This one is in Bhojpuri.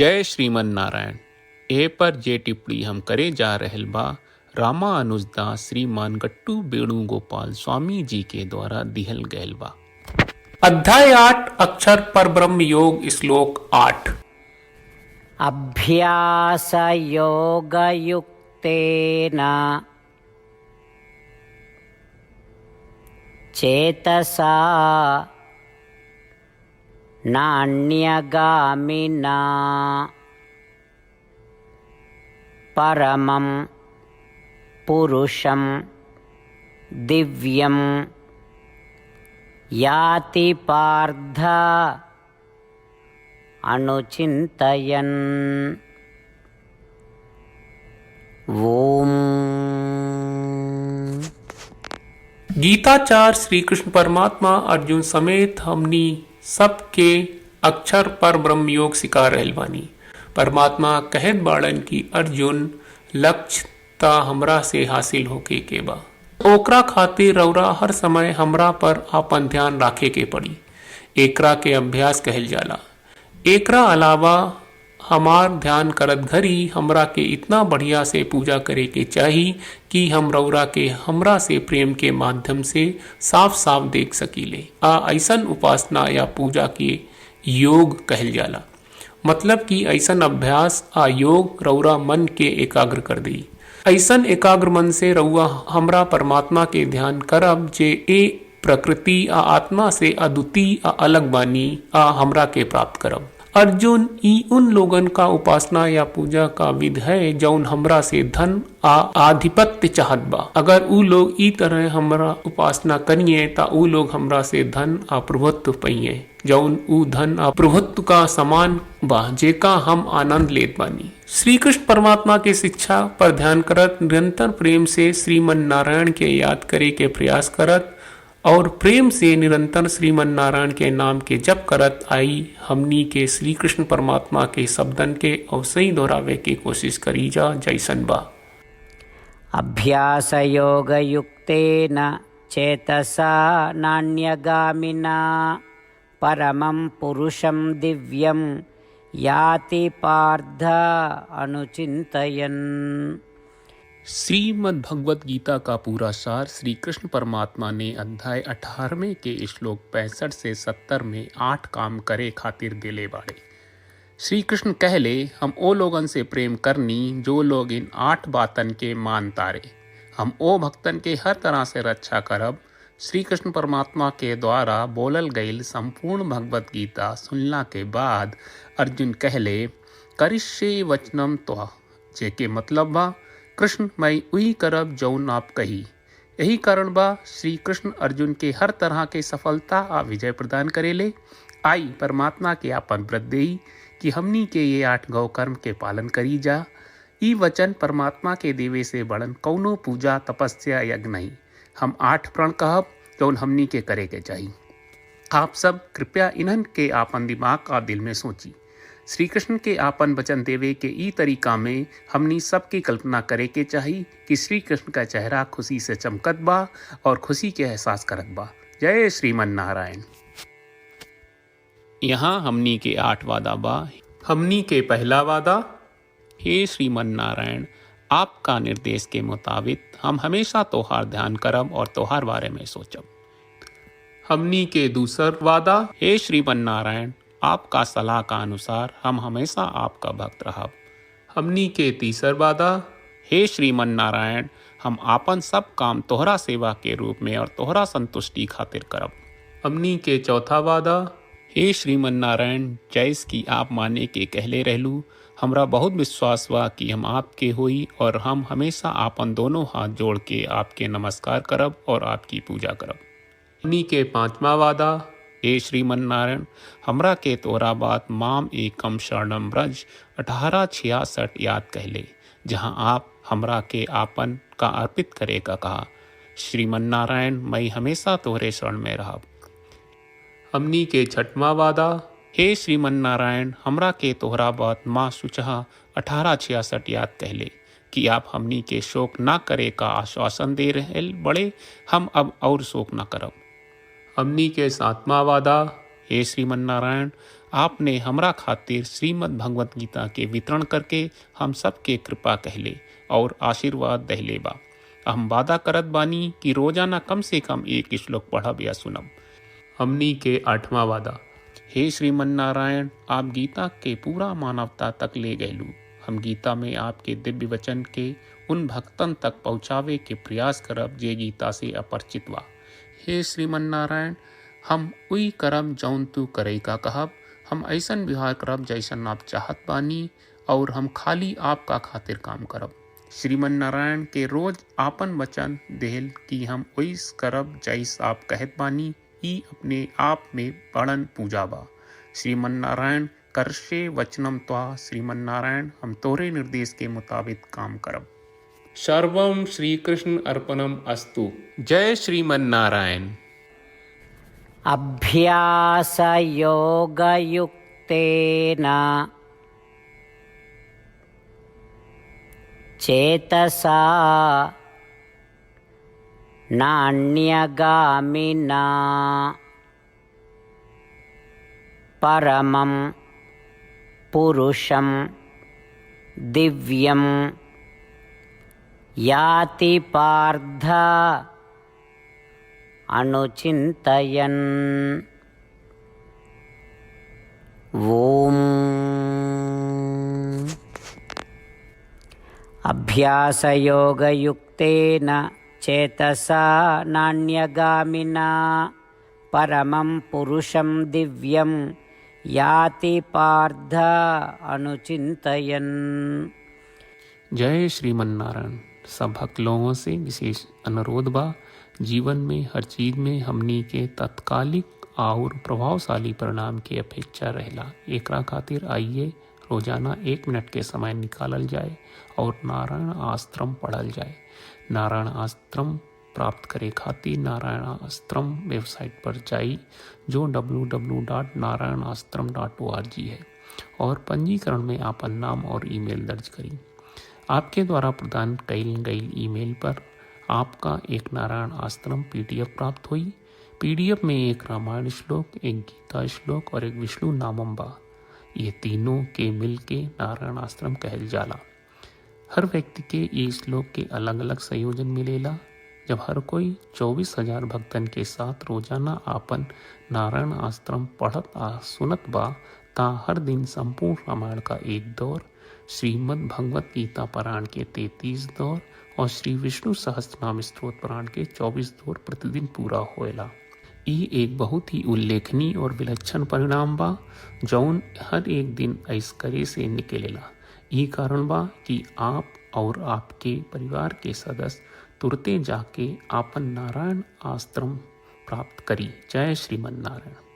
जय श्रीमन नारायण। ए पर जे टिप्पणी हम करे जा रहल बा रामानुजदास श्रीमान गट्टू वेणुगोपाल स्वामी जी के द्वारा दिहल गयल बा। अध्याय 8 अक्षर पर ब्रह्म योग श्लोक 8। अभ्यास योग युक्तेन चेतसा नान्यगामिना परमं पुरुषं दिव्यं याति पार्थ अनुचिन्तयन्। ओम। गीताचार्य श्री कृष्ण परमात्मा अर्जुन समेत हमनी सबके अक्षर पर ब्रह्म योग सिखा रहल बानी। परमात्मा कहत बाड़न की अर्जुन लक्ष्य ता हमरा से हासिल होके के बा, ओकरा खातिर रौरा हर समय हमरा पर आपन ध्यान राखे के पड़ी। एकरा के अभ्यास कहल जाला। एकरा अलावा हमार ध्यान करत घरी हमरा के इतना बढ़िया से पूजा करे के चाही कि हम रौरा के हमरा से प्रेम के माध्यम से साफ साफ देख सकीले। ऐसन उपासना या पूजा के योग कहल जाला। मतलब कि ऐसन अभ्यास योग रौरा मन के एकाग्र कर दी। ऐसन एकाग्र मन से रउआ हमरा परमात्मा के ध्यान करब जे ए प्रकृति आत्मा से अद्वितीय अलग बानी हमरा के प्राप्त करब। अर्जुन ई उन लोगन का उपासना या पूजा का विध है जौन हमरा से धन आधिपत्य चाहत बा। अगर ऊ लोग ई तरह हमरा उपासना करिए ता ऊ लोग हमरा से धन प्रभुत्व पाइए जौन ऊ धन प्रभुत्व का समान बा जेका हम आनंद लेत बानी। श्री कृष्ण परमात्मा के शिक्षा पर ध्यान करत निरंतर प्रेम से श्रीमन नारायण के याद करे के प्रयास करत और प्रेम से निरंतर श्रीमन नारायण के नाम के जप करत आई हमनी के श्री कृष्ण परमात्मा के शब्दन के अवश्य ही दोहरावे के कोशिश करी जा जैसन बा। अभ्यास योग युक्तेन चेतसा नान्यगामिना परमं पुरुषं दिव्यं याति पार्थ अनुचिन्तयन्। श्रीमद् भगवत गीता का पूरा सार श्री कृष्ण परमात्मा ने अध्याय 18वें के श्लोक 65 से 70 में 8 काम करे खातिर दिले बाड़े। श्री कृष्ण कहले हम ओ लोगन से प्रेम करनी जो लोग इन 8 बातन के मान तारे। हम ओ भक्तन के हर तरह से रक्षा करब। श्री कृष्ण परमात्मा के द्वारा बोलल गईल संपूर्ण भगवत गीता सुनला के बाद अर्जुन कहले करिष्ये वचनम त्वा, जेके मतलब बा कृष्ण मैं वही करब जौन आप कही। यही कारण बा श्री कृष्ण अर्जुन के हर तरह के सफलता विजय प्रदान करेले। आई परमात्मा के आपन व्रत देई कि हमनी के ये 8 गौ कर्म के पालन करी जा। ई वचन परमात्मा के देवे से बड़न कौनो पूजा तपस्या यज्ञ नहीं। हम 8 प्रण कहब जौन हमनी के करे के चाहिए। आप सब कृपया इन्हन के आपन दिमाग और दिल में सोची। श्री कृष्ण के आपन वचन देवे के ई तरीका में हमनी सबकी कल्पना करे के चाहिए कि श्री कृष्ण का चेहरा खुशी से चमकत बा और खुशी के एहसास करत बा। जय श्रीमन नारायण। यहाँ हमनी के 8 वादा बा। हमनी के पहला वादा, हे श्रीमन नारायण आपका निर्देश के मुताबिक हम हमेशा तोहार ध्यान करब और तोहार बारे में सोचब। हमनी के दूसर वादा, हे श्रीमन नारायण आपका सलाह का अनुसार हम हमेशा आपका भक्त रहब। हमनी के तीसर वादा, हे श्रीमन नारायण हम आपन सब काम तोहरा सेवा के रूप में और तोहरा संतुष्टि खातिर करब। हमनी के चौथा वादा, हे श्रीमन नारायण जैस की आप माने के कहले रहलू हमरा बहुत विश्वास बा कि हम आपके होई और हम हमेशा आपन दोनों हाथ जोड़ के आपके नमस्कार करब और आपकी पूजा करब। हमनी के पांचवा वादा, हे श्रीमन नारायण हमरा के तोरा बात माम एकम शरणम ब्रज 1866 याद कहले जहां आप हमरा के आपन का अर्पित करे का कहा। श्रीमन नारायण मैं हमेशा तोहरे शरण में रहब। हमनी के छठवां वादा, हे श्रीमन नारायण हमरा के तोहरा बात माँ सुचहा 1866 याद कहले कि आप हमनी के शोक ना करे का आश्वासन दे रहे बड़े। हम अब और शोक ना करब। हमनी के 7वां वादा, हे श्रीमन नारायण आपने हमरा खातिर श्रीमद् भगवत गीता के वितरण करके हम सबके कृपा कहले और आशीर्वाद दहले बा। हम वादा करत बानी कि रोजाना कम से कम एक श्लोक पढ़ब या सुनब। हमनी के 8वां वादा। हे श्रीमन नारायण, आप गीता के पूरा मानवता तक ले गयलू। हम गीता में आपके दिव्य वचन के उन भक्तन तक पहुँचावे के प्रयास करब जे गीता से अपरिचित बा। हे श्रीमन नारायण, हम उई करब जौन तू करे का कहब। हम ऐसन व्यवहार करब जैसन आप चाहत बानी और हम खाली आपका खातिर काम करब। श्रीमन नारायण के रोज आपन वचन देहल कि हम ओइस करब जैस आप कहत बानी, ई अपने आप में बड़न पूजा बा। श्रीमन नारायण, करशे वचनम त्वा। श्रीमन नारायण, हम तोरे निर्देश के मुताबिक काम करब। सर्वम श्री कृष्ण अर्पणम अस्तु। जय श्रीमन नारायण। अभ्यासयोगयुक्तेन चेतसा नान्यगामिना परमं पुरुषं दिव्यं याति पार्थ अनुचिन्तयन्। ॐ अभ्यासयोगयुक्तेन चेतसा नान्यगामिना परमं पुरुषं दिव्यं याति पार्थ अनुचिन्तयन्। जय श्रीमन नारायण। सब भक्त लोगों से विशेष अनुरोध बा, जीवन में हर चीज में हमनी के तत्कालिक और प्रभावशाली परिणाम की अपेक्षा रहेला। एकरा खातिर आइए रोजाना 1 मिनट के समय निकालल जाए और नारायण आश्रम पढ़ल जाए। नारायण आश्रम प्राप्त करे खातिर नारायण आश्रम वेबसाइट पर जाई, जो www.narayanaashram.org है, और पंजीकरण में आपन नाम और ईमेल दर्ज करी। आपके द्वारा प्रदान कईल गई ईमेल पर आपका एक नारायण आश्रम PDF प्राप्त हुई। PDF में एक रामायण श्लोक, एक गीता श्लोक और एक विष्णु नामम बा। ये तीनों के मिल के नारायण आश्रम कहल जाला। हर व्यक्ति के ये श्लोक के अलग अलग संयोजन मिलेला। जब हर कोई 24,000 भक्तन के साथ रोजाना आपन नारायण आश्रम पढ़त आ सुनत बा, ता हर दिन संपूर्ण रामायण का 1 दौर, श्रीमद् भगवत गीता पारायण के 33 दौर और श्री विष्णु सहस्त्रनाम स्तोत्र पारायण के 24 दौर प्रतिदिन पूरा होएला। ई एक बहुत ही उल्लेखनीय और विलक्षण परिणाम बा, जौन हर एक दिन ऐसकरे से निकलेला। ई कारण बा कि आप और आपके परिवार के सदस्य तुरते जाके आपन नारायण आश्रम प्राप्त करी। जय श्रीमन नारायण।